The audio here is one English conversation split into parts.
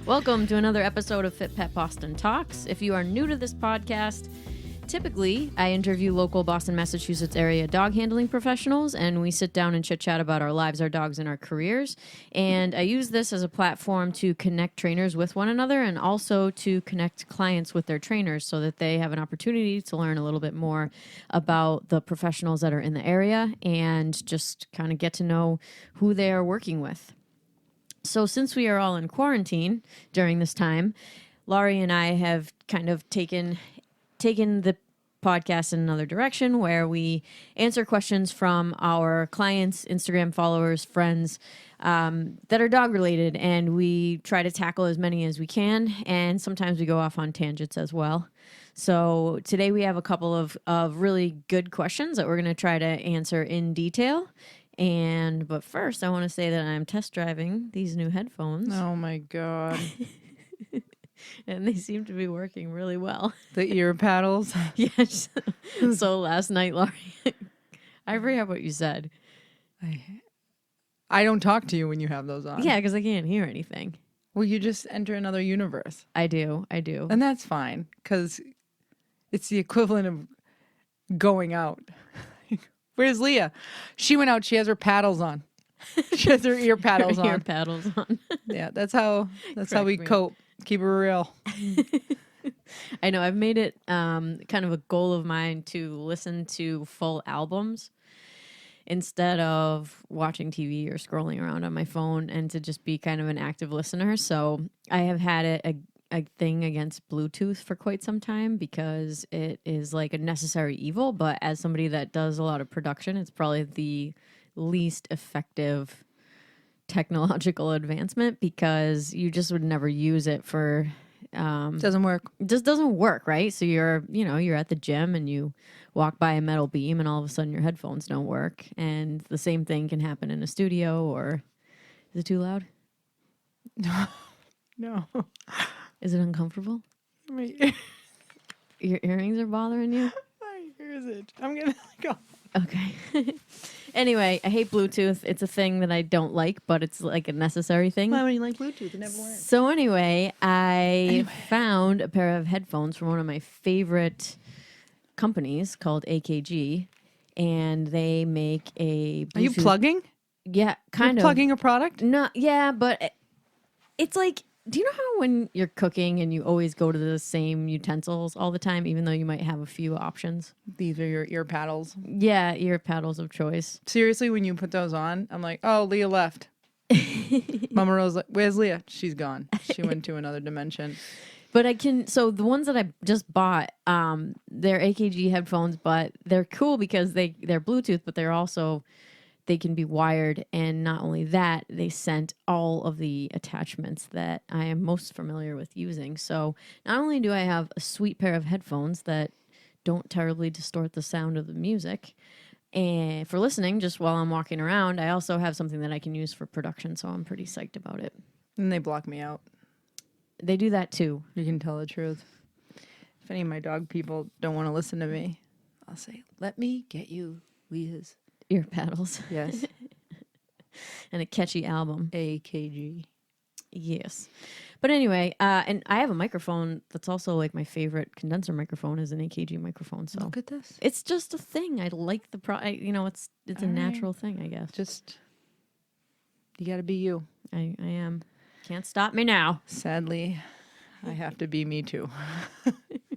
Welcome to another episode of Fit Pet Boston Talks. If you are new to this podcast, typically I interview local Boston, Massachusetts area dog handling professionals, and we sit down and chit-chat about our lives, our dogs, and our careers. And I use this as a platform to connect trainers with one another and also to connect clients with their trainers so that they have an opportunity to learn a little bit more about the professionals that are in the area and just kind of get to know who they are working with. So since we are all in quarantine during this time, Lori and I have kind of taken the podcast in another direction where we answer questions from our clients, Instagram followers, friends that are dog related, and we try to tackle as many as we can, and sometimes we go off on tangents as well. So today we have a couple of really good questions that we're going to try to answer in detail. But first, I want to say that I'm test driving these new headphones. Oh my God. And they seem to be working really well. The ear paddles? Yes. So last night, Lori, I forgot what you said. I don't talk to you when you have those on. Yeah, because I can't hear anything. Well, you just enter another universe. I do. And that's fine, because it's the equivalent of going out. Where's Leah? She went out. She has her paddles on. She has her ear paddles on. Ear paddles on. Yeah, that's how we cope. Keep it real. I know. I've made it kind of a goal of mine to listen to full albums instead of watching TV or scrolling around on my phone, and to just be kind of an active listener. So I have had a thing against Bluetooth for quite some time because it is like a necessary evil. But as somebody that does a lot of production, it's probably the least effective technological advancement because you just would never use it for Doesn't work. It just doesn't work, right? So you're at the gym and you walk by a metal beam and all of a sudden your headphones don't work, and the same thing can happen in a studio. Or is it too loud? No. Is it uncomfortable? My Your earrings are bothering you? ears itch. I'm gonna go. Okay. Anyway, I hate Bluetooth. It's a thing that I don't like, but it's like a necessary thing. Why would you like Bluetooth? It never works. So anyway, I found a pair of headphones from one of my favorite companies called AKG, and they make a Bluetooth. Are you plugging? Yeah, kind of. Plugging a product? No, yeah, but it's like, do you know how when you're cooking and you always go to the same utensils all the time, even though you might have a few options? These are your ear paddles. Yeah, ear paddles of choice. Seriously, when you put those on, I'm like, oh, Leah left. Mama Rose, like, where's Leah? She's gone. She went to another dimension. But so the ones that I just bought, they're AKG headphones, but they're cool because they're Bluetooth, but they can be wired. And not only that, they sent all of the attachments that I am most familiar with using. So not only do I have a sweet pair of headphones that don't terribly distort the sound of the music and for listening just while I'm walking around, I also have something that I can use for production. So I'm pretty psyched about it. And they block me out. They do that too. You can tell the truth. If any of my dog people don't want to listen to me, I'll say, let me get you Leah's ear paddles. Yes. And a catchy album. AKG. Yes. But anyway, and I have a microphone that's also like my favorite condenser microphone is an AKG microphone. So look at this. It's just a thing. I like the it's a natural thing, I guess. Just, you got to be you. I am. Can't stop me now. Sadly, I have to be me too.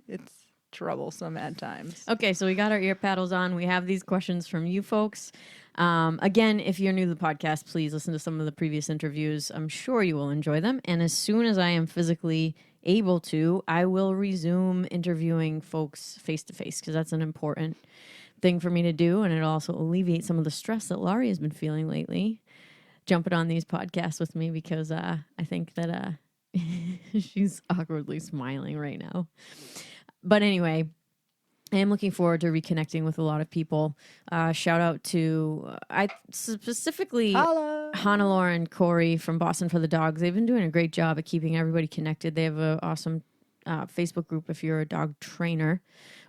It's troublesome at times. Okay, so we got our ear paddles on. We have these questions from you folks. Again, if you're new to the podcast, please listen to some of the previous interviews. I'm sure you will enjoy them. And as soon as I am physically able to, I will resume interviewing folks face to face because that's an important thing for me to do. And it'll also alleviate some of the stress that Lori has been feeling lately, jumping on these podcasts with me because I think that she's awkwardly smiling right now. But anyway, I am looking forward to reconnecting with a lot of people. Shout out to, I specifically, Hannah-Lori and Corey from Boston for the Dogs. They've been doing a great job at keeping everybody connected. They have an awesome Facebook group if you're a dog trainer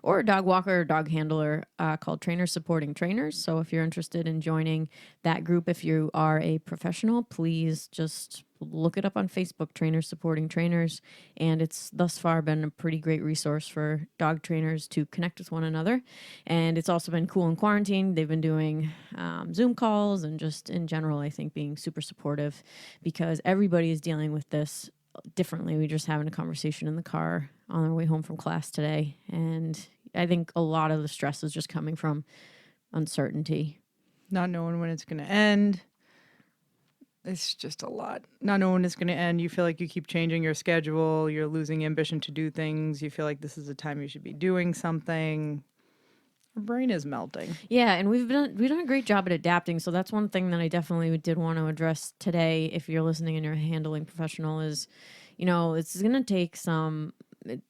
or a dog walker or dog handler called Trainers Supporting Trainers. So if you're interested in joining that group, if you are a professional, please just look it up on Facebook, Trainers Supporting Trainers. And it's thus far been a pretty great resource for dog trainers to connect with one another. And it's also been cool in quarantine. They've been doing Zoom calls and just in general, I think, being super supportive because everybody is dealing with this differently. We just having a conversation in the car on our way home from class today. And I think a lot of the stress is just coming from uncertainty. Not knowing when it's going to end. It's just a lot. Not knowing when it's going to end. You feel like you keep changing your schedule. You're losing ambition to do things. You feel like this is the time you should be doing something. Your brain is melting. Yeah, and we've done a great job at adapting. So that's one thing that I definitely did want to address today. If you're listening and you're a handling professional, is, it's going to take some.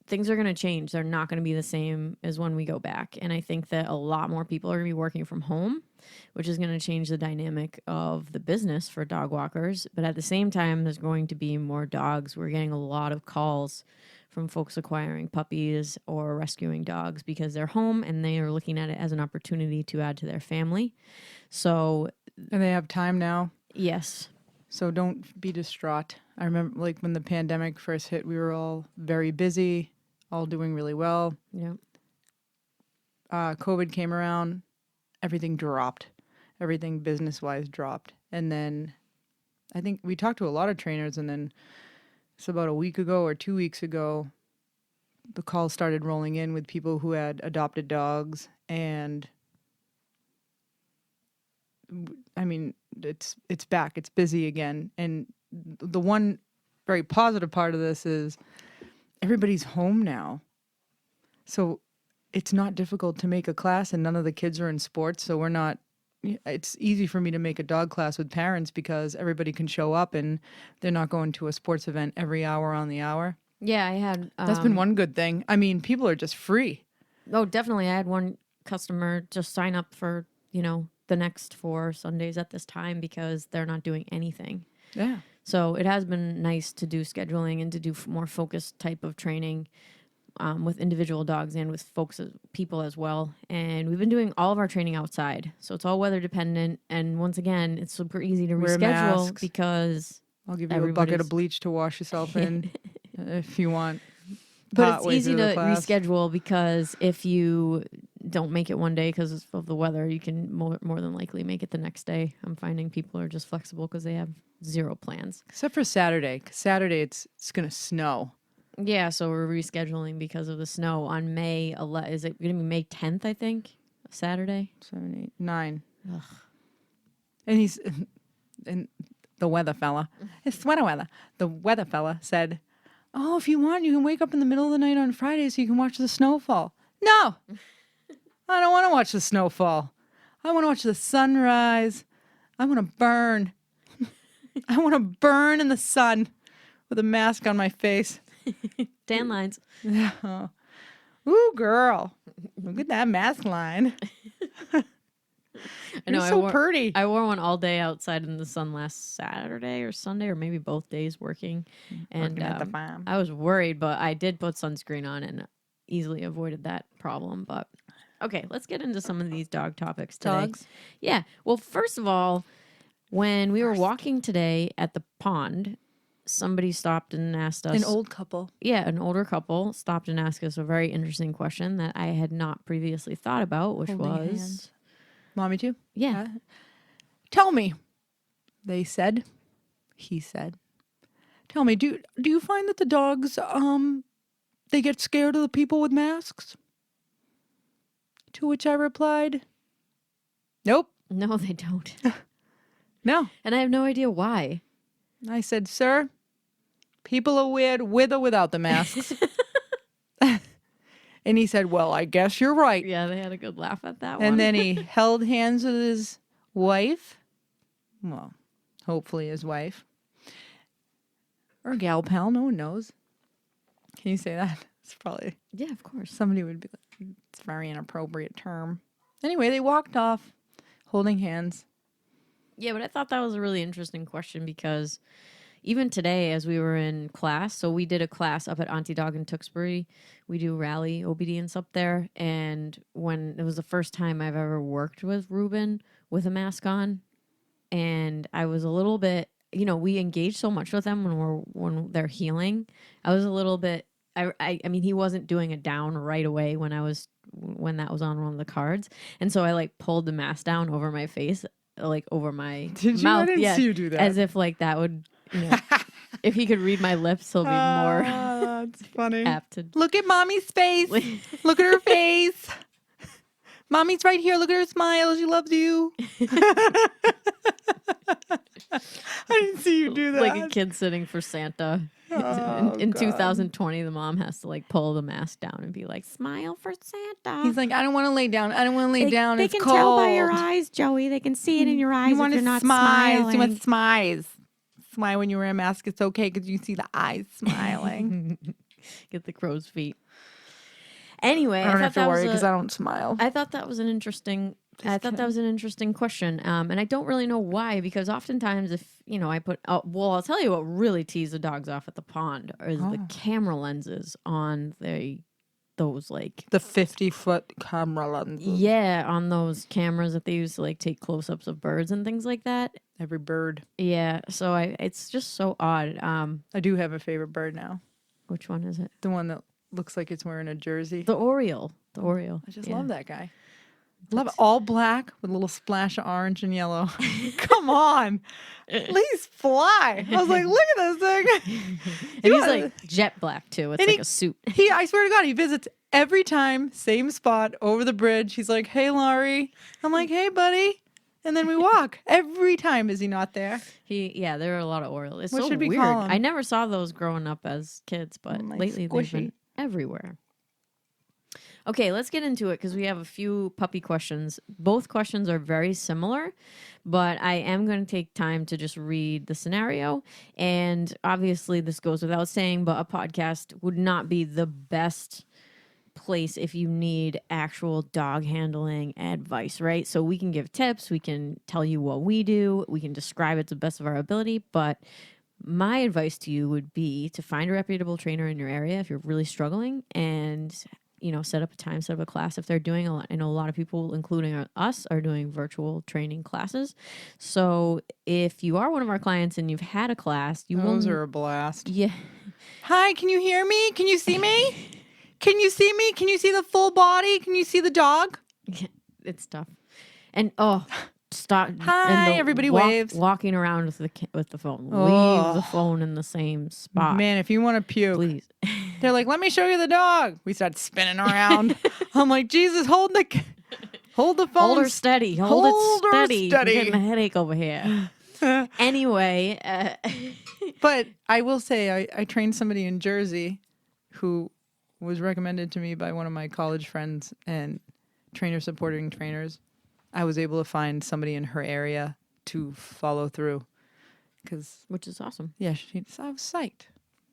Things are going to change. They're not going to be the same as when we go back. And I think that a lot more people are going to be working from home, which is going to change the dynamic of the business for dog walkers. But at the same time, there's going to be more dogs. We're getting a lot of calls from folks acquiring puppies or rescuing dogs because they're home and they are looking at it as an opportunity to add to their family. So, and they have time now. Yes. So don't be distraught. I remember like when the pandemic first hit, we were all very busy, all doing really well. Yeah. COVID came around, everything dropped. Everything business-wise dropped. And then I think we talked to a lot of trainers, and then it's about a week ago or 2 weeks ago, the calls started rolling in with people who had adopted dogs. And I mean, it's back. It's busy again. And the one very positive part of this is everybody's home now. So it's not difficult to make a class, and none of the kids are in sports. So it's easy for me to make a dog class with parents because everybody can show up and they're not going to a sports event every hour on the hour. Yeah, I had... That's been one good thing. I mean, people are just free. Oh, definitely. I had one customer just sign up for, the next 4 Sundays at this time because they're not doing anything. Yeah. So it has been nice to do scheduling and to do more focused type of training with individual dogs and with people as well. And we've been doing all of our training outside. So it's all weather dependent. And once again, it's super easy to Wear reschedule masks. Because I'll give you a bucket of bleach to wash yourself in if you want. But it's easy to reschedule because if you don't make it one day because of the weather, you can more than likely make it the next day. I'm finding people are just flexible because they have zero plans. Except for Saturday. 'Cause Saturday, it's going to snow. Yeah, so we're rescheduling because of the snow on May 11th. Is it going to be May 10th, I think? Saturday? 7, 8, 9. Ugh. And the weather fella, it's sweater weather. The weather fella said, "Oh, if you want, you can wake up in the middle of the night on Friday so you can watch the snowfall." No, I don't want to watch the snowfall. I want to watch the sunrise. I want to burn. I want to burn in the sun with a mask on my face. Tan lines. Yeah. Ooh, girl. Look at that mask line. I know. You're so pretty. I wore one all day outside in the sun last Saturday or Sunday, or maybe both days working. And at the farm. I was worried, but I did put sunscreen on and easily avoided that problem. But okay, let's get into some of these dog topics today. Dogs? Yeah. Well, first of all, when we were walking today at the pond, somebody stopped and asked us. An old couple. Yeah, an older couple stopped and asked us a very interesting question that I had not previously thought about, which Holding was... hands. Mommy too? Yeah. Tell me. They said. He said. Tell me, do you find that the dogs, they get scared of the people with masks? To which I replied, nope. No, they don't. No. And I have no idea why. I said, sir, people are weird with or without the masks. And he said, well, I guess you're right. Yeah, they had a good laugh at that one. And then he held hands with his wife. Well, hopefully his wife. Or gal pal, no one knows. Can you say that? It's probably... Yeah, of course. Somebody would be like, it's a very inappropriate term. Anyway, they walked off holding hands. Yeah, but I thought that was a really interesting question because, even today as we were in class, so we did a class up at Auntie Dog in Tewksbury. We do rally obedience up there. And when it was the first time I've ever worked with Ruben with a mask on, and I was a little bit, we engage so much with them when they're healing. I was a little bit, I mean, he wasn't doing it down right away when that was on one of the cards. And so I like pulled the mask down over my face, like over my Did you? mouth. I didn't see you do that. As if like that would, if he could read my lips, he'll be more that's funny. apt to. Look at mommy's face. Look at her face. Mommy's right here. Look at her smile. She loves you. I didn't see you do that. Like a kid sitting for Santa. In 2020, the mom has to like pull the mask down and be like, "Smile for Santa." He's like, I don't want to lay down. I don't want to lay down. It's They can cold. tell by your eyes, Joey. They can see it in your eyes. You want if to you're not smile. smiling. You want smiles. Smile when you wear a mask. It's okay because you see the eyes smiling. Get the crow's feet. Anyway, I don't have to worry because I don't smile. I thought that was an interesting. Question, and I don't really know why, because oftentimes if I put, I'll tell you what really teased the dogs off at the pond is the camera lenses on those like the 50-foot camera lenses. Yeah, on those cameras that they use to like take close-ups of birds and things like that. Every bird. Yeah, so it's just so odd. I do have a favorite bird now. Which one is it? The one that looks like it's wearing a jersey. The Oriole. The Oriole. I just love that guy. Love it. All black with a little splash of orange and yellow. Come on. Please fly. I was like, look at this thing. And he's like jet black too. It's like a suit. I swear to God, he visits every time, same spot, over the bridge. He's like, hey, Lori. I'm like, hey, buddy. And then we walk. Every time is he not there? There are a lot of Orioles. It's What so should we weird. call him? I never saw those growing up as kids, but lately squishy. they've been everywhere. Okay, let's get into it because we have a few puppy questions. Both questions are very similar, but I am going to take time to just read the scenario. And obviously, this goes without saying, but a podcast would not be the best place if you need actual dog handling advice, right? So we can give tips, we can tell you what we do, we can describe it to the best of our ability, but my advice to you would be to find a reputable trainer in your area if you're really struggling and set up a time, set up a class if they're doing I know a lot of people, including us, are doing virtual training classes. So if you are one of our clients and you've had a class, Those are a blast. Yeah. Hi, can you hear me? Can you see me? Can you see me? Can you see the full body? Can you see the dog? Yeah, it's tough. And stop. Hi, everybody waves. Walking around with the phone. Oh. Leave the phone in the same spot. Man, if you want to puke, please. They're like, let me show you the dog. We start spinning around. I'm like, Jesus, hold the phone. Hold her steady. Hold it steady. Steady. I'm getting a headache over here. Anyway. But I will say, I trained somebody in Jersey who was recommended to me by one of my college friends and trainer supporting trainers. I was able to find somebody in her area to follow through. Which is awesome. Yeah, I was psyched.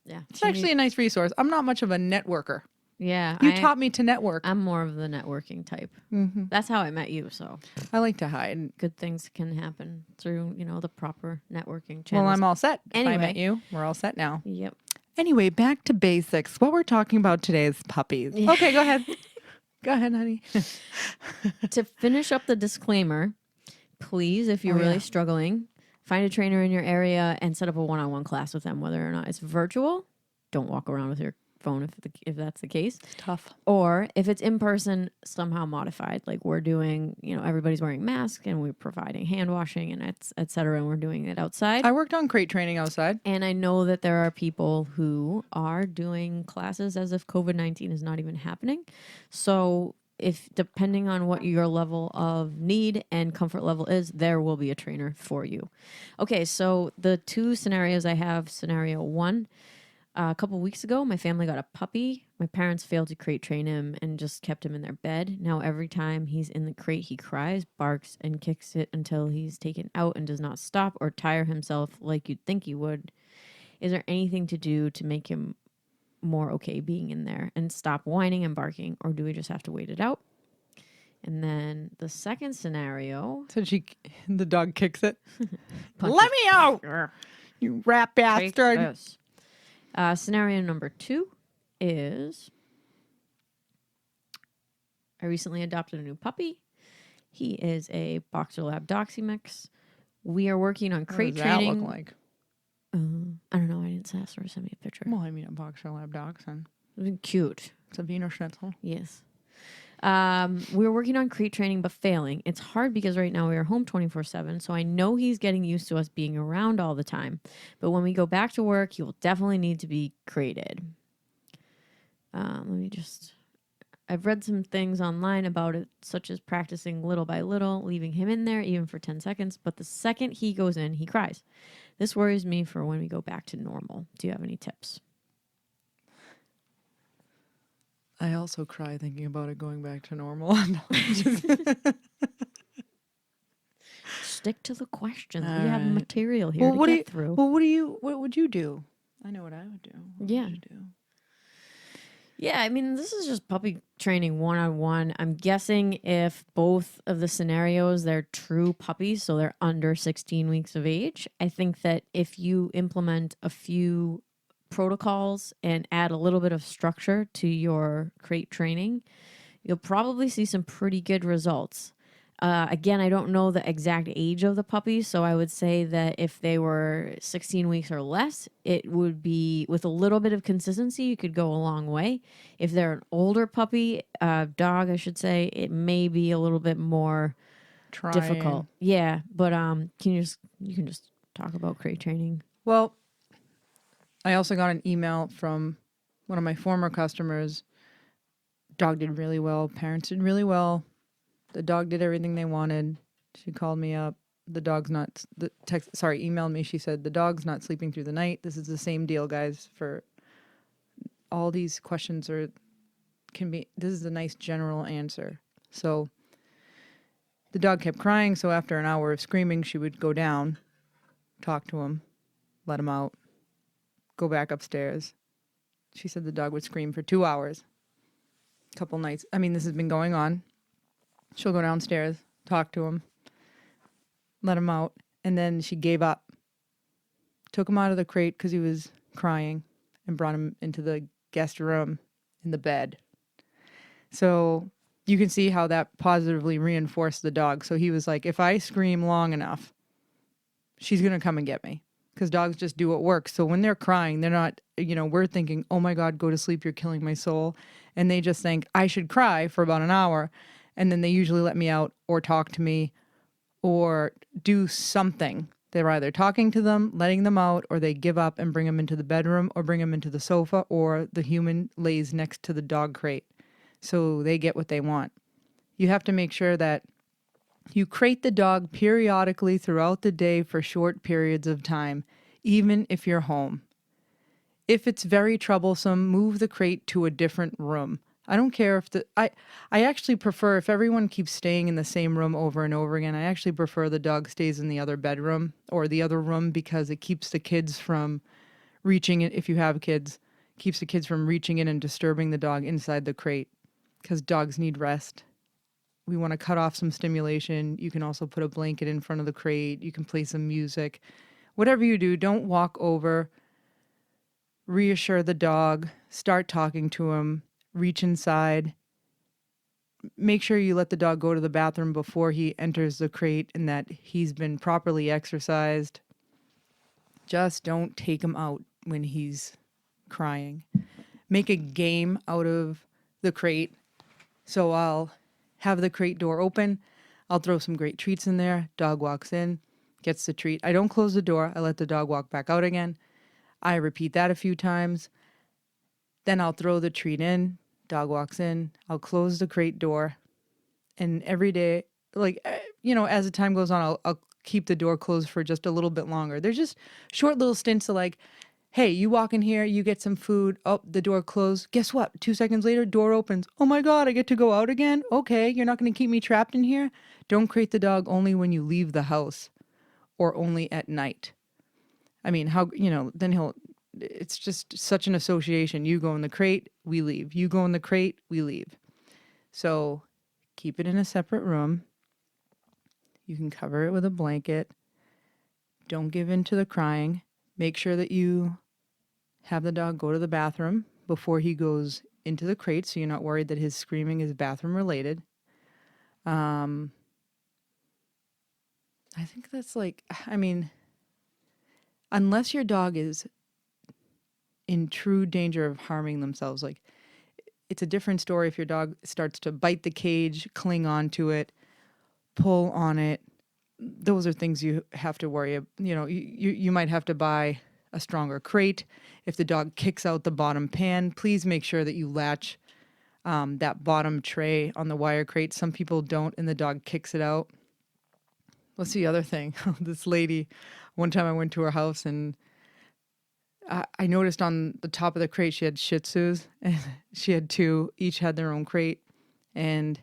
Yeah. It's actually a nice resource. I'm not much of a networker. Yeah. You taught me to network. I'm more of the networking type. Mm-hmm. That's how I met you, so. I like to hide. Good things can happen through, the proper networking channels. Well, I'm all set. Anyway. If I met you, we're all set now. Yep. Anyway, back to basics. What we're talking about today is puppies. Okay, go ahead. Go ahead, honey. To finish up the disclaimer, please, if you're really struggling, find a trainer in your area and set up a one-on-one class with them, whether or not it's virtual. Don't walk around with your phone if that's the case. It's tough. Or if it's in person, somehow modified. Like we're doing, everybody's wearing masks and we're providing hand washing and et cetera, and we're doing it outside. I worked on crate training outside. And I know that there are people who are doing classes as if COVID-19 is not even happening. So depending on what your level of need and comfort level is, there will be a trainer for you. Okay, so the two scenarios I have, scenario one, a couple weeks ago, my family got a puppy. My parents failed to crate train him and just kept him in their bed. Now, every time he's in the crate, he cries, barks, and kicks it until he's taken out and does not stop or tire himself like you'd think he would. Is there anything to do to make him more okay being in there and stop whining and barking, or do we just have to wait it out? And then the second scenario... So the dog kicks it. Let me out! You rat Take bastard. this. Scenario number 2 is I recently adopted a new puppy. He is a Boxer Lab Doxy mix. We are working on What does crate that training. look like? I don't know. I didn't ask her to send me a picture. Well, I mean, a Boxer Lab Dachshund. Cute. It's a Wiener Schnitzel. Yes. We're working on crate training, but failing. It's hard because right now we are home 24/7. So I know he's getting used to us being around all the time. But when we go back to work, he will definitely need to be crated. I've read some things online about it, such as practicing little by little, leaving him in there even for 10 seconds. But the second he goes in, he cries. This worries me for when we go back to normal. Do you have any tips? I also cry thinking about it going back to normal. Stick to the questions. All We have right. material here to get through. Well, what would you do? I know what I would do. What Yeah. would you do? Yeah, I mean, this is just puppy training 1-on-1. I'm guessing if both of the scenarios, they're true puppies, so they're under 16 weeks of age. I think that if you implement a few protocols and add a little bit of structure to your crate training, you'll probably see some pretty good results. Again, I don't know the exact age of the puppies, so I would say that if they were 16 weeks or less, it would be, with a little bit of consistency, you could go a long way. If they're an older puppy, dog, I should say, it may be a little bit more difficult. Yeah, but you can just talk about crate training. Well, I also got an email from one of my former customers. Dog did really well. Parents did really well. The dog did everything they wanted. She called me up. Emailed me. She said, the dog's not sleeping through the night. This is the same deal, guys, for all these questions this is a nice general answer. So the dog kept crying. So after an hour of screaming, she would go down, talk to him, let him out, go back upstairs. She said the dog would scream for 2 hours. A couple nights. I mean, this has been going on. She'll go downstairs, talk to him, let him out, and then she gave up. Took him out of the crate because he was crying and brought him into the guest room in the bed. So you can see how that positively reinforced the dog. So he was like, if I scream long enough, she's going to come and get me. Because dogs just do what works. So when they're crying, they're not, we're thinking, oh my God, go to sleep, you're killing my soul. And they just think, I should cry for about an hour. And then they usually let me out or talk to me or do something. They're either talking to them, letting them out, or they give up and bring them into the bedroom or bring them into the sofa, or the human lays next to the dog crate. So they get what they want. You have to make sure that you crate the dog periodically throughout the day for short periods of time, even if you're home. If it's very troublesome, move the crate to a different room. I don't care if I actually prefer, if everyone keeps staying in the same room over and over again, I actually prefer the dog stays in the other bedroom or the other room, because it keeps the kids from reaching it. If you have kids, keeps the kids from reaching in and disturbing the dog inside the crate, because dogs need rest. We want to cut off some stimulation. You can also put a blanket in front of the crate. You can play some music. Whatever you do, don't walk over. Reassure the dog. Start talking to him. Reach inside. Make sure you let the dog go to the bathroom before he enters the crate and that he's been properly exercised. Just don't take him out when he's crying. Make a game out of the crate. So I'll have the crate door open. I'll throw some great treats in there. Dog walks in, gets the treat. I don't close the door. I let the dog walk back out again. I repeat that a few times. Then I'll throw the treat in. Dog walks in. I'll close the crate door. And every day, as the time goes on, I'll keep the door closed for just a little bit longer. There's just short little stints of like, hey, you walk in here, you get some food. Oh, the door closed. Guess what? 2 seconds later, door opens. Oh my God, I get to go out again? Okay, you're not going to keep me trapped in here? Don't crate the dog only when you leave the house or only at night. I mean, then it's just such an association. You go in the crate, we leave. You go in the crate, we leave. So keep it in a separate room. You can cover it with a blanket. Don't give in to the crying. make sure that you have the dog go to the bathroom before he goes into the crate, so you're not worried that his screaming is bathroom related. I think that's unless your dog is in true danger of harming themselves, like it's a different story if your dog starts to bite the cage, cling onto it, pull on it. Those are things you have to worry about. You might have to buy a stronger crate. If the dog kicks out the bottom pan, please make sure that you latch that bottom tray on the wire crate. Some people don't, and the dog kicks it out. What's the other thing? This lady, one time I went to her house, and I noticed on the top of the crate she had Shih Tzus, and she had two, each had their own crate, and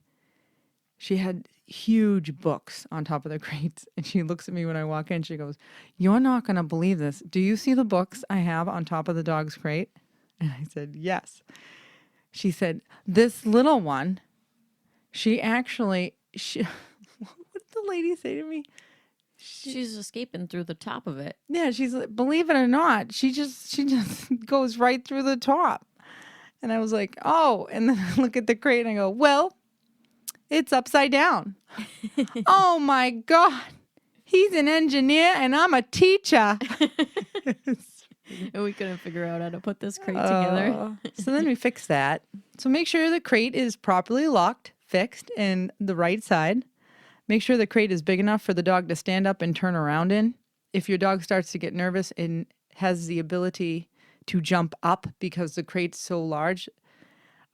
she had huge books on top of the crates. And she looks at me when I walk in, she goes, "You're not going to believe this. Do you see the books I have on top of the dog's crate?" And I said, "Yes." She said, "This little one, what did the lady say to me? She's escaping through the top of it. Yeah, she's like, believe it or not, she just goes right through the top." And I was like, "Oh," and then I look at the crate and I go, "Well, it's upside down." Oh my God. He's an engineer and I'm a teacher. And we couldn't figure out how to put this crate together. So then we fixed that. So make sure the crate is properly locked, fixed, and the right side. Make sure the crate is big enough for the dog to stand up and turn around in. If your dog starts to get nervous and has the ability to jump up because the crate's so large,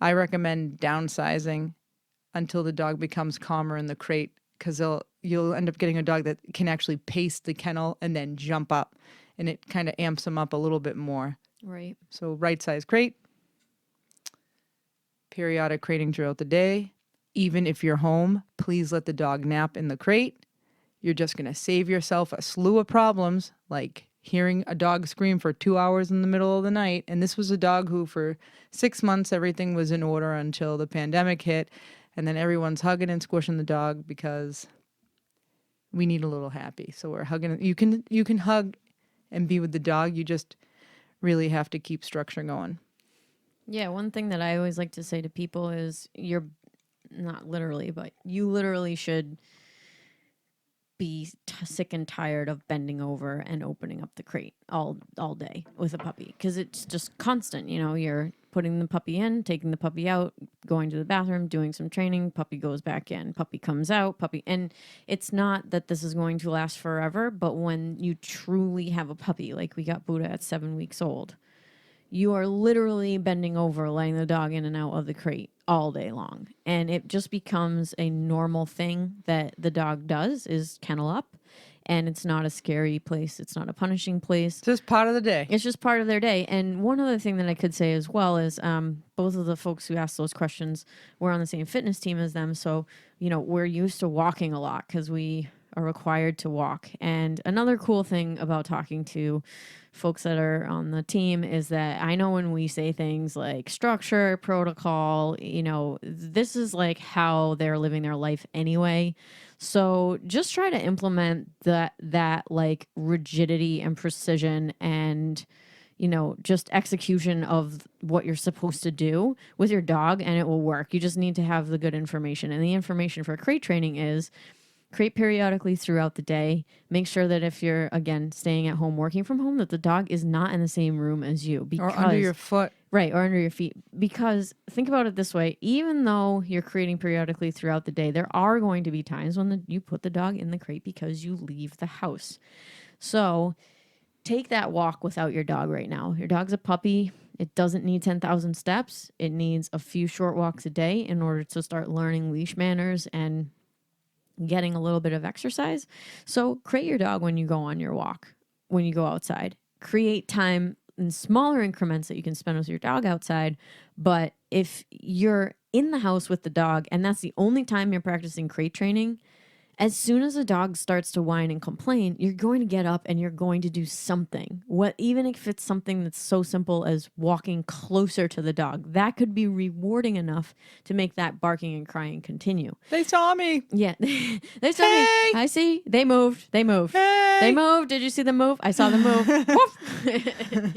I recommend downsizing until the dog becomes calmer in the crate, because you'll end up getting a dog that can actually pace the kennel and then jump up, and it kind of amps them up a little bit more. Right. So right size crate, periodic crating throughout the day. Even if you're home, please let the dog nap in the crate. You're just going to save yourself a slew of problems, like hearing a dog scream for 2 hours in the middle of the night. And this was a dog who for 6 months, everything was in order until the pandemic hit. And then everyone's hugging and squishing the dog because we need a little happy. So we're hugging. You can hug and be with the dog. You just really have to keep structure going. Yeah, one thing that I always like to say to people is you're not literally, but you literally should be sick and tired of bending over and opening up the crate all day with a puppy, because it's just constant. You're putting the puppy in, taking the puppy out, going to the bathroom, doing some training, puppy goes back in, puppy comes out, puppy. And it's not that this is going to last forever, but when you truly have a puppy, like we got Buddha at 7 weeks old, you are literally bending over, letting the dog in and out of the crate all day long. And it just becomes a normal thing that the dog does, is kennel up. And it's not a scary place. It's not a punishing place. It's just part of the day. It's just part of their day. And one other thing that I could say as well is both of the folks who asked those questions were on the same fitness team as them. So, we're used to walking a lot because we are required to walk. And another cool thing about talking to folks that are on the team is that I know when we say things like structure, protocol, this is like how they're living their life anyway. So just try to implement that like rigidity and precision and, just execution of what you're supposed to do with your dog, and it will work. You just need to have the good information. And the information for crate training is crate periodically throughout the day. Make sure that if you're, again, staying at home, working from home, that the dog is not in the same room as you. Or under your foot. Right, or under your feet. Because think about it this way. Even though you're creating periodically throughout the day, there are going to be times when you put the dog in the crate because you leave the house. So take that walk without your dog right now. Your dog's a puppy. It doesn't need 10,000 steps. It needs a few short walks a day in order to start learning leash manners and getting a little bit of exercise. So crate your dog when you go on your walk, when you go outside. Create time in smaller increments that you can spend with your dog outside. But if you're in the house with the dog and that's the only time you're practicing crate training, as soon as a dog starts to whine and complain, you're going to get up and you're going to do something. Even if it's something that's so simple as walking closer to the dog, that could be rewarding enough to make that barking and crying continue. They saw me. Yeah. They saw me. I see. They moved. They moved. Hey. They moved. Did you see them move? I saw them move. Woof.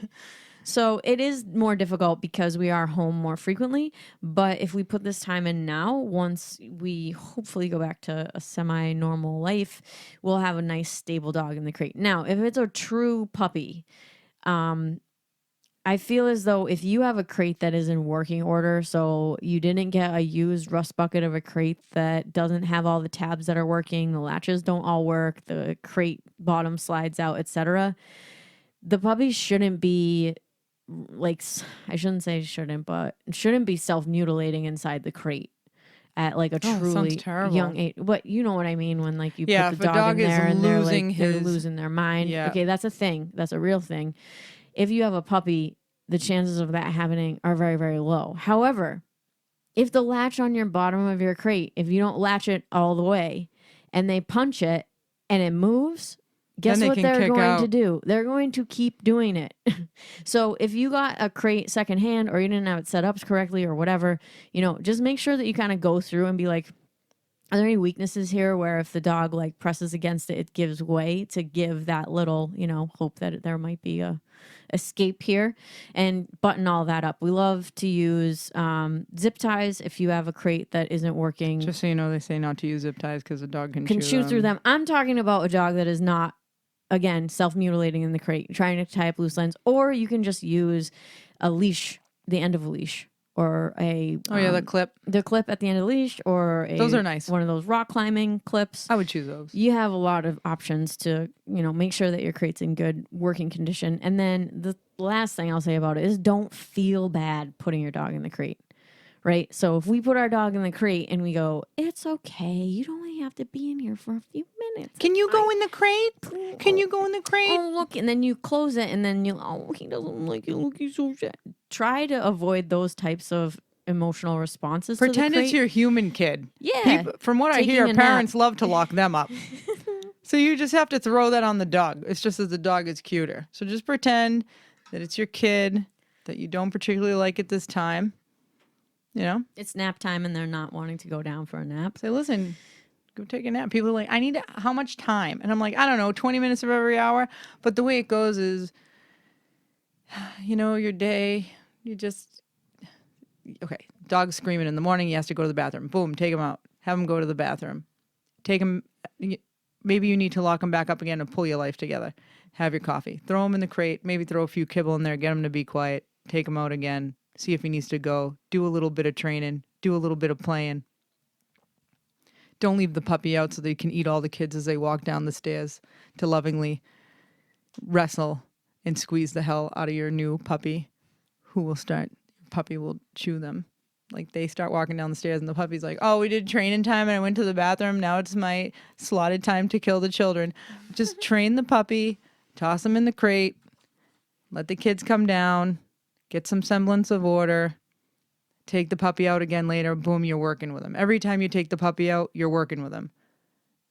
So it is more difficult because we are home more frequently. But if we put this time in now, once we hopefully go back to a semi-normal life, we'll have a nice stable dog in the crate. Now, if it's a true puppy, I feel as though if you have a crate that is in working order, so you didn't get a used rust bucket of a crate that doesn't have all the tabs that are working, the latches don't all work, the crate bottom slides out, etc., the puppy shouldn't be like, I shouldn't say shouldn't, but shouldn't be self-mutilating inside the crate at like a truly young age. But you know what I mean when like you put the dog in there and they're losing their mind. Yeah. Okay, that's a thing. That's a real thing. If you have a puppy, the chances of that happening are very, very low. However, if the latch on your bottom of your crate, if you don't latch it all the way and they punch it and it moves, guess what they're going to do? They're going to keep doing it. So if you got a crate secondhand or you didn't have it set up correctly or whatever, just make sure that you kind of go through and be like, are there any weaknesses here where if the dog like presses against it, it gives way, to give that little, hope that there might be a escape here, and button all that up. We love to use zip ties if you have a crate that isn't working. Just so you know, they say not to use zip ties because the dog can chew through them. I'm talking about a dog that is not, again, self-mutilating in the crate, trying to tie up loose ends, or you can just use a leash, the end of a leash, or a the clip at the end of the leash, or those are nice, one of those rock climbing clips. I would choose those. You have a lot of options to make sure that your crate's in good working condition. And then the last thing I'll say about it is don't feel bad putting your dog in the crate. Right? So if we put our dog in the crate and we go, it's okay, you'd only have to be in here for a few minutes. Can you go in the crate? Can you go in the crate? Oh, look. And then you close it and then he doesn't like it. Look, he's so sad. Try to avoid those types of emotional responses. Pretend to the crate. It's your human kid. Yeah. From what I hear, parents love to lock them up. So you just have to throw that on the dog. It's just that the dog is cuter. So just pretend that it's your kid that you don't particularly like at this time. It's nap time and they're not wanting to go down for a nap. Say, listen, go take a nap. People are like, how much time? And I'm like, I don't know, 20 minutes of every hour. But the way it goes is, your day, okay, dog's screaming in the morning. He has to go to the bathroom. Boom, take him out. Have him go to the bathroom. Take him, maybe you need to lock him back up again and pull your life together. Have your coffee. Throw him in the crate. Maybe throw a few kibble in there. Get him to be quiet. Take him out again. See if he needs to go. Do a little bit of training. Do a little bit of playing. Don't leave the puppy out so they can eat all the kids as they walk down the stairs to lovingly wrestle and squeeze the hell out of your new puppy, puppy will chew them. Like they start walking down the stairs and the puppy's like, oh, we did training time and I went to the bathroom. Now it's my slotted time to kill the children. Just train the puppy, toss them in the crate, let the kids come down, get some semblance of order, take the puppy out again later, boom, you're working with him. Every time you take the puppy out, you're working with him.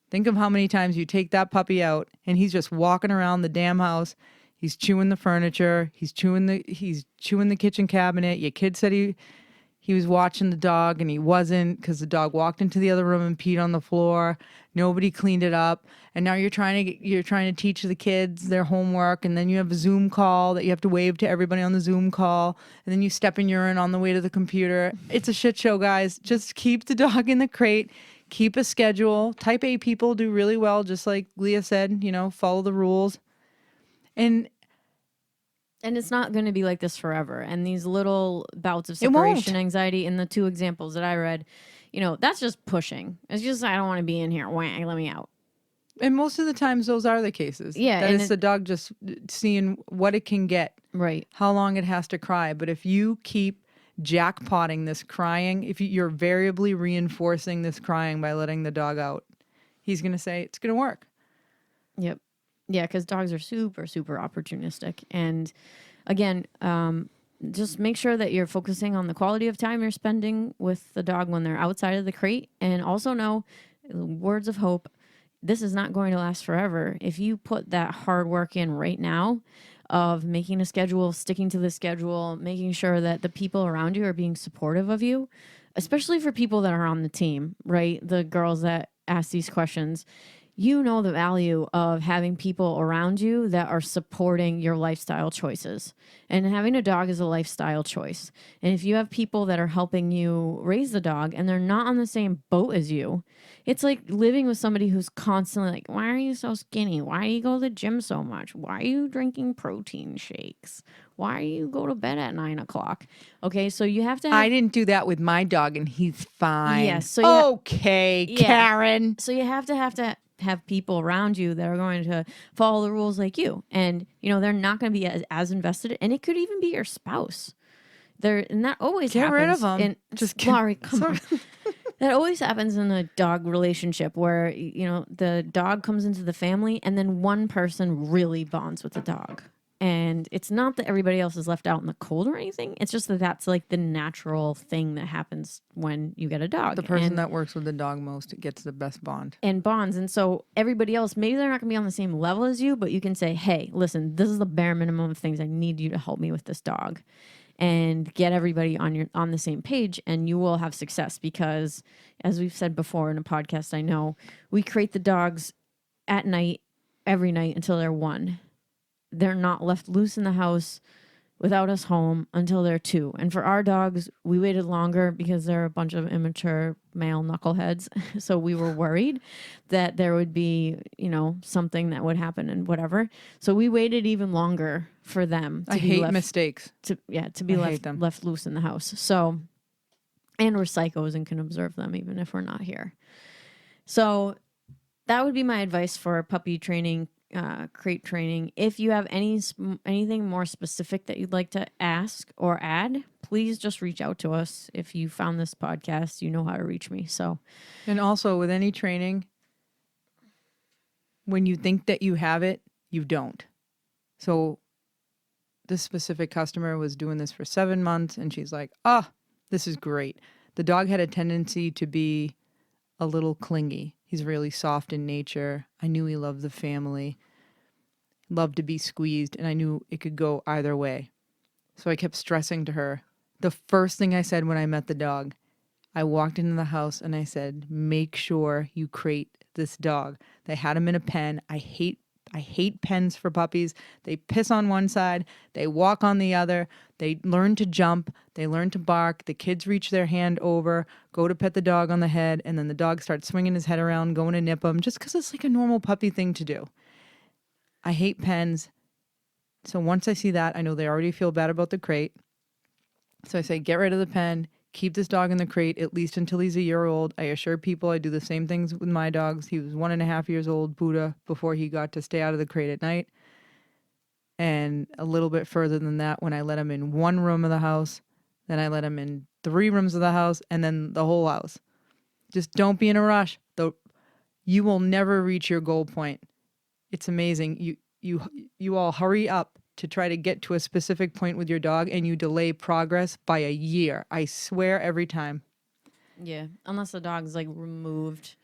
Think of how many times you take that puppy out and he's just walking around the damn house. He's chewing the furniture. He's chewing the kitchen cabinet. Your kid said he was watching the dog and he wasn't because the dog walked into the other room and peed on the floor. Nobody cleaned it up. And now you're trying to teach the kids their homework, and then you have a Zoom call that you have to wave to everybody on the Zoom call, and then you step in urine on the way to the computer. It's a shit show, guys. Just keep the dog in the crate. Keep a schedule. Type A people do really well, just like Leah said, follow the rules. And it's not going to be like this forever. And these little bouts of separation anxiety in the two examples that I read, that's just pushing. It's just, I don't want to be in here. Wah, let me out. And most of the times those are the cases. Yeah. That it's the dog just seeing what it can get. Right. How long it has to cry. But if you keep jackpotting this crying, if you're variably reinforcing this crying by letting the dog out, he's going to say it's going to work. Yep. Yeah, because dogs are super, super opportunistic. And again, just make sure that you're focusing on the quality of time you're spending with the dog when they're outside of the crate. And also know, words of hope, this is not going to last forever. If you put that hard work in right now of making a schedule, sticking to the schedule, making sure that the people around you are being supportive of you, especially for people that are on the team, right? The girls that ask these questions, you know the value of having people around you that are supporting your lifestyle choices. And having a dog is a lifestyle choice. And if you have people that are helping you raise the dog and they're not on the same boat as you, it's like living with somebody who's constantly like, why are you so skinny? Why do you go to the gym so much? Why are you drinking protein shakes? Why do you go to bed at 9 o'clock? Okay, so you have to have... I didn't do that with my dog, and he's fine. Yes, so okay, yeah. Karen. So you have to have people around you that are going to follow the rules like you. And, you know, they're not going to be as invested. And it could even be your spouse. And that always Get happens. rid of them. Just Lori, come on. That always happens in a dog relationship where, you know, the dog comes into the family and then one person really bonds with the dog. And it's not that everybody else is left out in the cold or anything. It's just that that's like the natural thing that happens when you get a dog. The person that works with the dog most gets the best bond. And bonds. And so everybody else, maybe they're not going to be on the same level as you, but you can say, hey, listen, this is the bare minimum of things I need you to help me with this dog. And get everybody on the same page, and you will have success. Because as we've said before in a podcast, I know, we crate the dogs at night, every night until they're 1. They're not left loose in the house without us home until they're 2. And for our dogs, we waited longer because they're a bunch of immature male knuckleheads. So we were worried that there would be, you know, something that would happen and whatever. So we waited even longer for them to I be hate left, mistakes. to be left loose in the house. So, and we're psychos and can observe them even if we're not here. So that would be my advice for puppy training, crate training. If you have anything more specific that you'd like to ask or add, please just reach out to us. If you found this podcast, you know how to reach me. So, and also with any training, when you think that you have it, you don't. So this specific customer was doing this for 7 months, and she's like, this is great. The dog had a tendency to be a little clingy. He's really soft in nature. I knew he loved the family, loved to be squeezed, and I knew it could go either way. So I kept stressing to her. The first thing I said when I met the dog, I walked into the house and I said, make sure you crate this dog. They had him in a pen. I hate pens for puppies. They piss on one side, they walk on the other, they learn to jump, they learn to bark, the kids reach their hand over, go to pet the dog on the head, and then the dog starts swinging his head around, going to nip him, just because it's like a normal puppy thing to do. I hate pens. So once I see that, I know they already feel bad about the crate. So I say, get rid of the pen, keep this dog in the crate at least until he's a year old. I assure people I do the same things with my dogs. He was 1.5 years old, Buddha, before he got to stay out of the crate at night. And a little bit further than that when I let him in 1 room of the house. Then I let him in 3 rooms of the house, and then the whole house. Just don't be in a rush. You will never reach your goal point. It's amazing. You all hurry up to try to get to a specific point with your dog, and you delay progress by a year. I swear every time. Yeah, unless the dog's like removed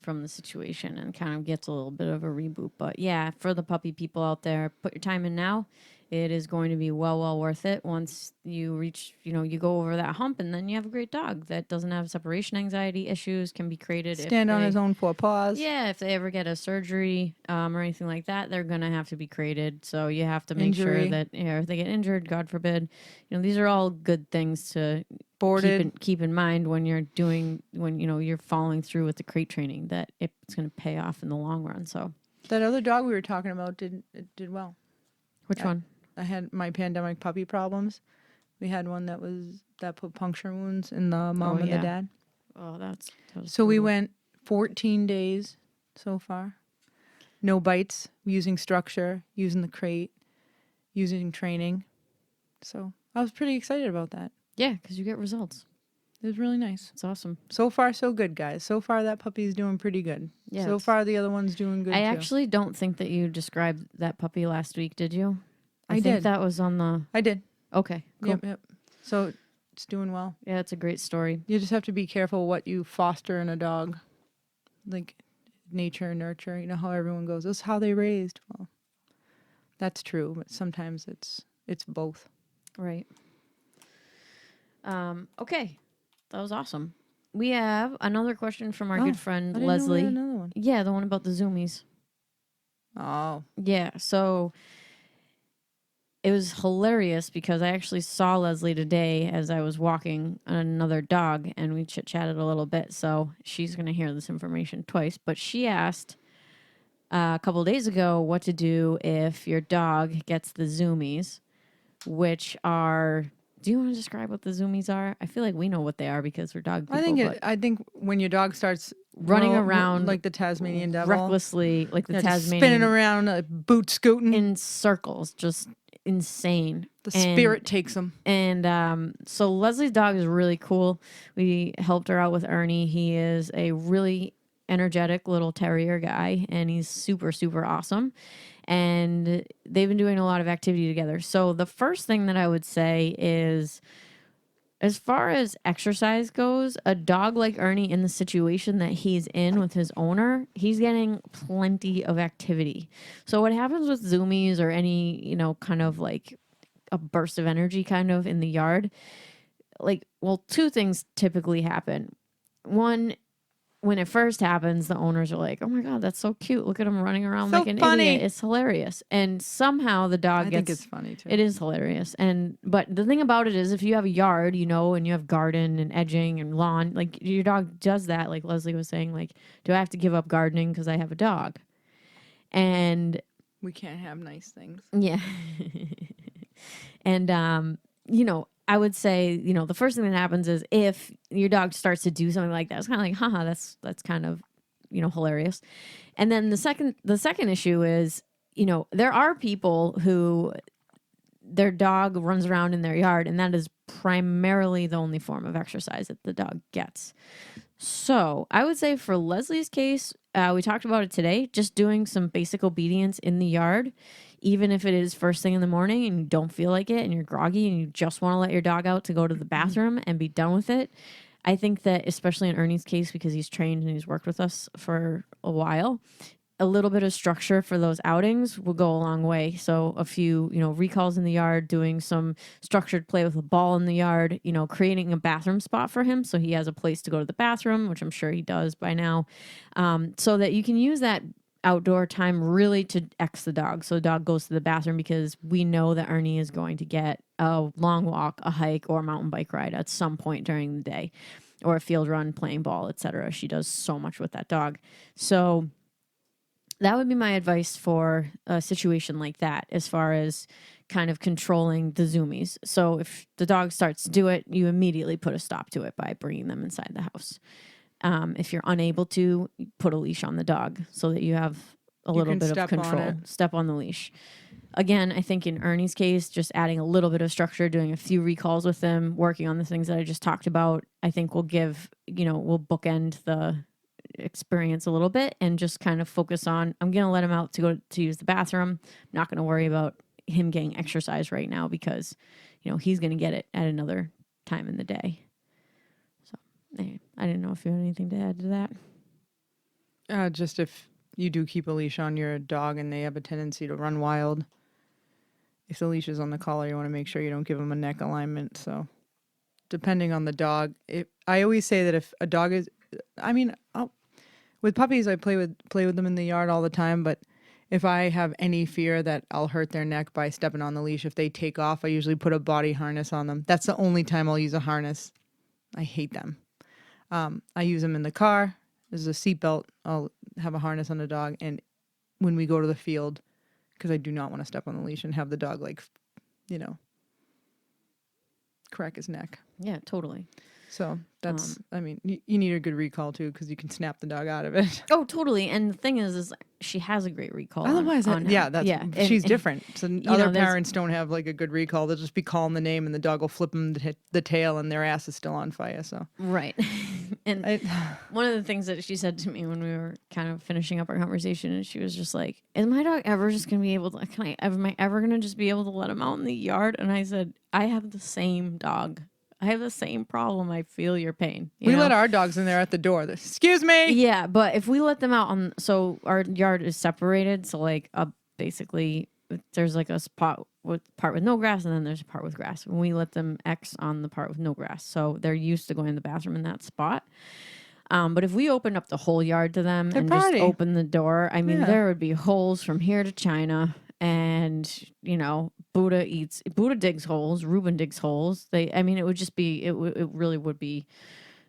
from the situation and kind of gets a little bit of a reboot. But yeah, for the puppy people out there, put your time in now. It is going to be well worth it once you reach, you go over that hump, and then you have a great dog that doesn't have separation anxiety issues, can be created. Stand on his own 4 paws. Yeah, if they ever get a surgery or anything like that, they're going to have to be created. So you have to make sure that if they get injured, God forbid, these are all good things to keep in mind when you're you're following through with the crate training, that it's going to pay off in the long run. So that other dog we were talking about did well. Which one? I had my pandemic puppy problems. We had one that put puncture wounds in the mom and the dad. Oh, that was so brutal. We went 14 days so far. No bites, using structure, using the crate, using training. So I was pretty excited about that. Yeah, because you get results. It was really nice. It's awesome. So far, so good, guys. So far, that puppy's doing pretty good. Yeah. So far, the other one's doing good, I too. actually don't think that you described that puppy last week, did you? I think did. That was on the... I did. Okay, cool. Yep. So it's doing well. Yeah, it's a great story. You just have to be careful what you foster in a dog. Like, nature and nurture. You know how everyone goes, this is how they raised. Well, that's true, but sometimes it's both. Right. Okay. That was awesome. We have another question from our good friend I didn't know we Leslie. had another one. Yeah, the one about the zoomies. Oh. Yeah, so it was hilarious because I actually saw Leslie today as I was walking another dog, and we chit-chatted a little bit, so she's going to hear this information twice. But she asked a couple of days ago what to do if your dog gets the zoomies, which are... Do you want to describe what the zoomies are? I feel like we know what they are because we're dog people. I think when your dog starts running around like the Tasmanian devil, recklessly, like the just Tasmanian, spinning around, boot scooting in circles, just insane. The spirit takes them. And so Leslie's dog is really cool. We helped her out with Ernie. He is a really energetic little terrier guy, and he's super, super awesome. And they've been doing a lot of activity together. So the first thing that I would say is, as far as exercise goes, a dog like Ernie in the situation that he's in with his owner, he's getting plenty of activity. So what happens with zoomies or any, kind of like a burst of energy kind of in the yard, two things typically happen. One, when it first happens, the owners are like, oh my God, that's so cute. Look at him running around so like an funny. idiot. It's hilarious. And somehow the dog I gets... think it's funny too. It is hilarious. But the thing about it is, if you have a yard, and you have garden and edging and lawn, like your dog does that. Like Leslie was saying, like, do I have to give up gardening because I have a dog? And we can't have nice things. yeah. And, I would say, the first thing that happens is if your dog starts to do something like that, it's kind of like, haha, that's kind of, hilarious. And then the second issue is, there are people who their dog runs around in their yard, and that is primarily the only form of exercise that the dog gets. So I would say for Leslie's case, we talked about it today, just doing some basic obedience in the yard, even if it is first thing in the morning and you don't feel like it and you're groggy and you just want to let your dog out to go to the bathroom and be done with it. I think that especially in Ernie's case, because he's trained and he's worked with us for a while, a little bit of structure for those outings will go a long way. So a few, recalls in the yard, doing some structured play with a ball in the yard, creating a bathroom spot for him so he has a place to go to the bathroom, which I'm sure he does by now, so that you can use that outdoor time really to X the dog. So the dog goes to the bathroom because we know that Ernie is going to get a long walk, a hike, or a mountain bike ride at some point during the day, or a field run, playing ball, etc. She does so much with that dog. So that would be my advice for a situation like that, as far as kind of controlling the zoomies. So if the dog starts to do it, you immediately put a stop to it by bringing them inside the house. If you're unable to, put a leash on the dog so that you have a little bit of control. Step on the leash. Again, I think in Ernie's case, just adding a little bit of structure, doing a few recalls with him, working on the things that I just talked about, I think will give, will bookend the experience a little bit and just kind of focus on, I'm going to let him out to go to use the bathroom. I'm not going to worry about him getting exercise right now because, he's going to get it at another time in the day. I didn't know if you had anything to add to that. Just if you do keep a leash on your dog and they have a tendency to run wild, if the leash is on the collar, you want to make sure you don't give them a neck alignment. So depending on the dog, I always say that if a dog is, with puppies, I play with them in the yard all the time, but if I have any fear that I'll hurt their neck by stepping on the leash, if they take off, I usually put a body harness on them. That's the only time I'll use a harness. I hate them. I use them in the car. There's a seatbelt. I'll have a harness on the dog. And when we go to the field, because I do not want to step on the leash and have the dog, crack his neck. Yeah, totally. So that's, you need a good recall too, because you can snap the dog out of it. Oh, totally. And the thing is she has a great recall. Otherwise, she's different. So other know, parents don't have like a good recall. They'll just be calling the name and the dog will flip them to hit the tail and their ass is still on fire. So right. And one of the things that she said to me when we were kind of finishing up our conversation, and she was just like, is my dog ever just going to be able to, am I ever going to just be able to let him out in the yard? And I said, I have the same dog. I have the same problem. I feel your pain. We let our dogs in there at the door. Excuse me. Yeah, but if we let them out so our yard is separated. So like basically there's like a part with no grass and then there's a part with grass. When we let them X on the part with no grass. So they're used to going to the bathroom in that spot. But if we opened up the whole yard to them just open the door, I mean, there would be holes from here to China. And, Buddha digs holes, Reuben digs holes. It would just be, it really would be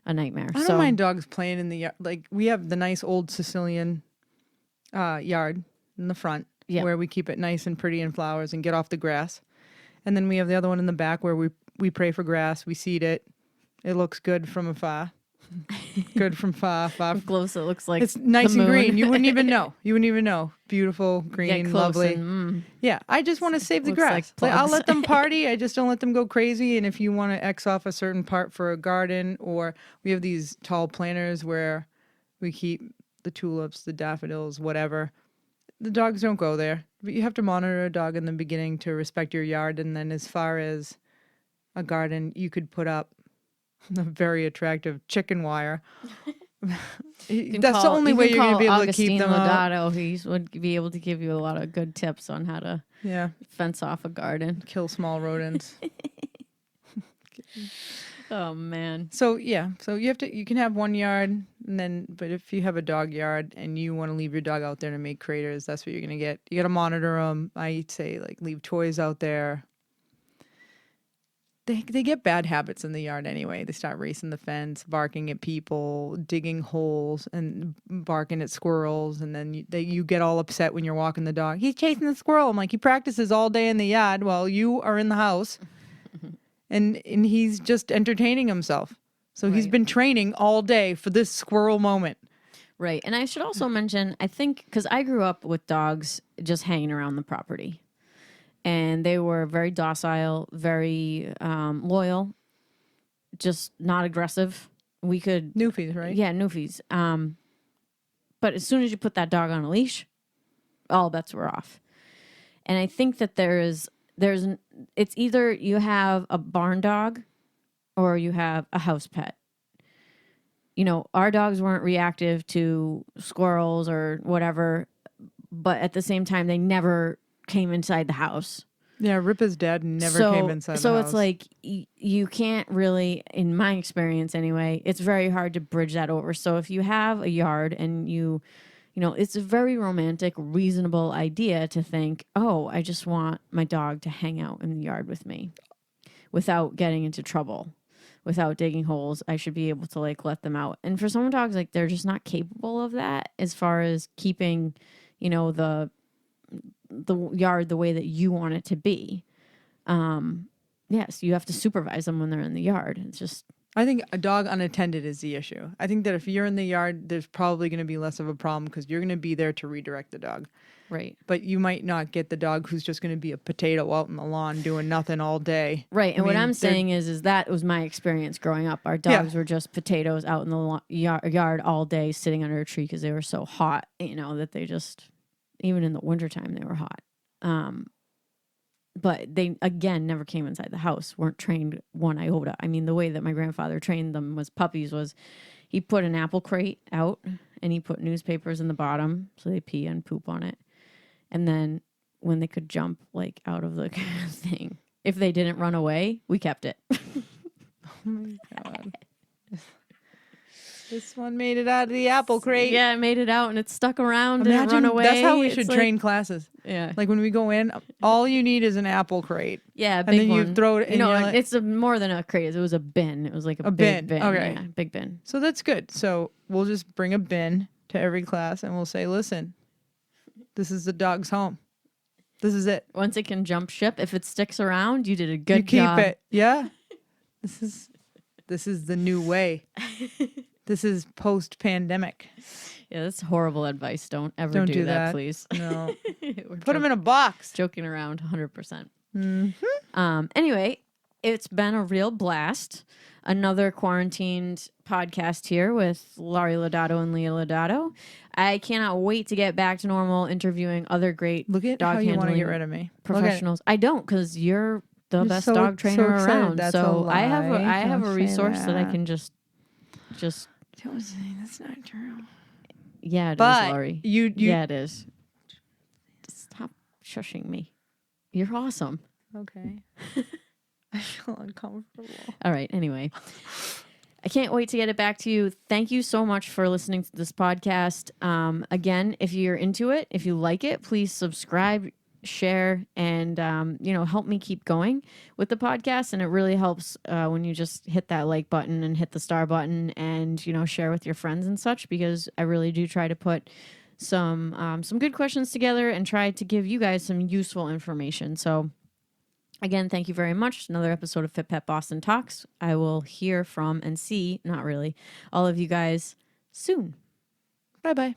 a nightmare. I don't mind dogs playing in the yard. Like, we have the nice old Sicilian yard in the front where we keep it nice and pretty and flowers and get off the grass. And then we have the other one in the back where we pray for grass. We seed it. It looks good from afar. Good from far. Up close, it looks like it's nice and green. You wouldn't even know. Beautiful, green, lovely. Yeah, I just want to save the grass. Like, I'll let them party. I just don't let them go crazy. And if you want to X off a certain part for a garden, or we have these tall planters where we keep the tulips, the daffodils, whatever. The dogs don't go there. But you have to monitor a dog in the beginning to respect your yard. And then as far as a garden, you could put up a very attractive chicken wire. That's the only way you're going to be able to keep them out. He would be able to give you a lot of good tips on how to fence off a garden. Kill small rodents. Oh, man. So you can have one yard, but if you have a dog yard and you want to leave your dog out there to make craters, that's what you're going to get. You got to monitor them. I say, like, leave toys out there. They get bad habits in the yard anyway. They start racing the fence, barking at people, digging holes, and barking at squirrels. And then you get all upset when you're walking the dog. He's chasing the squirrel. I'm like, he practices all day in the yard while you are in the house. and he's just entertaining himself. So he's been training all day for this squirrel moment. Right. And I should also mention, I think, because I grew up with dogs just hanging around the property. And they were very docile, very loyal, just not aggressive. We could... Newfies, right? Yeah, Newfies. But as soon as you put that dog on a leash, all bets were off. And I think that it's either you have a barn dog or you have a house pet. Our dogs weren't reactive to squirrels or whatever, but at the same time, they never came inside the house. Yeah, Rippa's dad never came inside the house. So it's like you can't really, in my experience anyway, it's very hard to bridge that over. So if you have a yard and it's a very romantic, reasonable idea to think, oh, I just want my dog to hang out in the yard with me without getting into trouble, without digging holes. I should be able to let them out. And for some dogs, they're just not capable of that as far as keeping, the yard the way that you want it to be. Yes, you have to supervise them when they're in the yard. It's just... I think a dog unattended is the issue. I think that if you're in the yard, there's probably going to be less of a problem because you're going to be there to redirect the dog. Right. But you might not get the dog who's just going to be a potato out in the lawn doing nothing all day. Right. And what I'm saying is that was my experience growing up. Our dogs were just potatoes out in the yard all day sitting under a tree because they were so hot, that they just... Even in the wintertime, they were hot. But they, again, never came inside the house, weren't trained one iota. I mean, the way that my grandfather trained them was puppies was he put an apple crate out and he put newspapers in the bottom so they pee and poop on it. And then when they could jump out of the thing, if they didn't run away, we kept it. Oh my God. This one made it out of the apple crate. Yeah, it made it out and it stuck around and it run away. That's how we should train classes. Yeah. When we go in, all you need is an apple crate. Yeah, big and then one. You throw it in. It's more than a crate. It was a bin. It was like a big bin. Okay. Yeah, big bin. So that's good. So we'll just bring a bin to every class and we'll say, listen, this is the dog's home. This is it. Once it can jump ship, if it sticks around, you did a good job. You keep it. Yeah. This is the new way. This is post-pandemic. Yeah, that's horrible advice. Don't ever do that, please. No. Put them in a box. Joking around, 100%. Mm-hmm. Anyway, it's been a real blast. Another quarantined podcast here with Lori Lodato and Leah Lodato. I cannot wait to get back to normal interviewing other great Look at dog how you handling want to get rid of me. Professionals. I don't, because you're the You're best so- dog so trainer excited. around. That's So a I have lie. a Don't say resource that I that. can just Josie, that's not true. yeah, it is, But Lori. you Yeah, it is. Stop shushing me. You're awesome. okay. I feel uncomfortable. All right. Anyway, I can't wait to get it back to you. Thank you so much for listening to this podcast. Again, if you're into it, if you like it, please subscribe, share, and help me keep going with the podcast. And it really helps when you just hit that like button and hit the star button, and share with your friends and such, because I really do try to put some good questions together and try to give you guys some useful information. So again, thank you very much. Another episode of Fit Pet Boston Talks. I will hear from and see, not really, all of you guys soon. Bye-bye.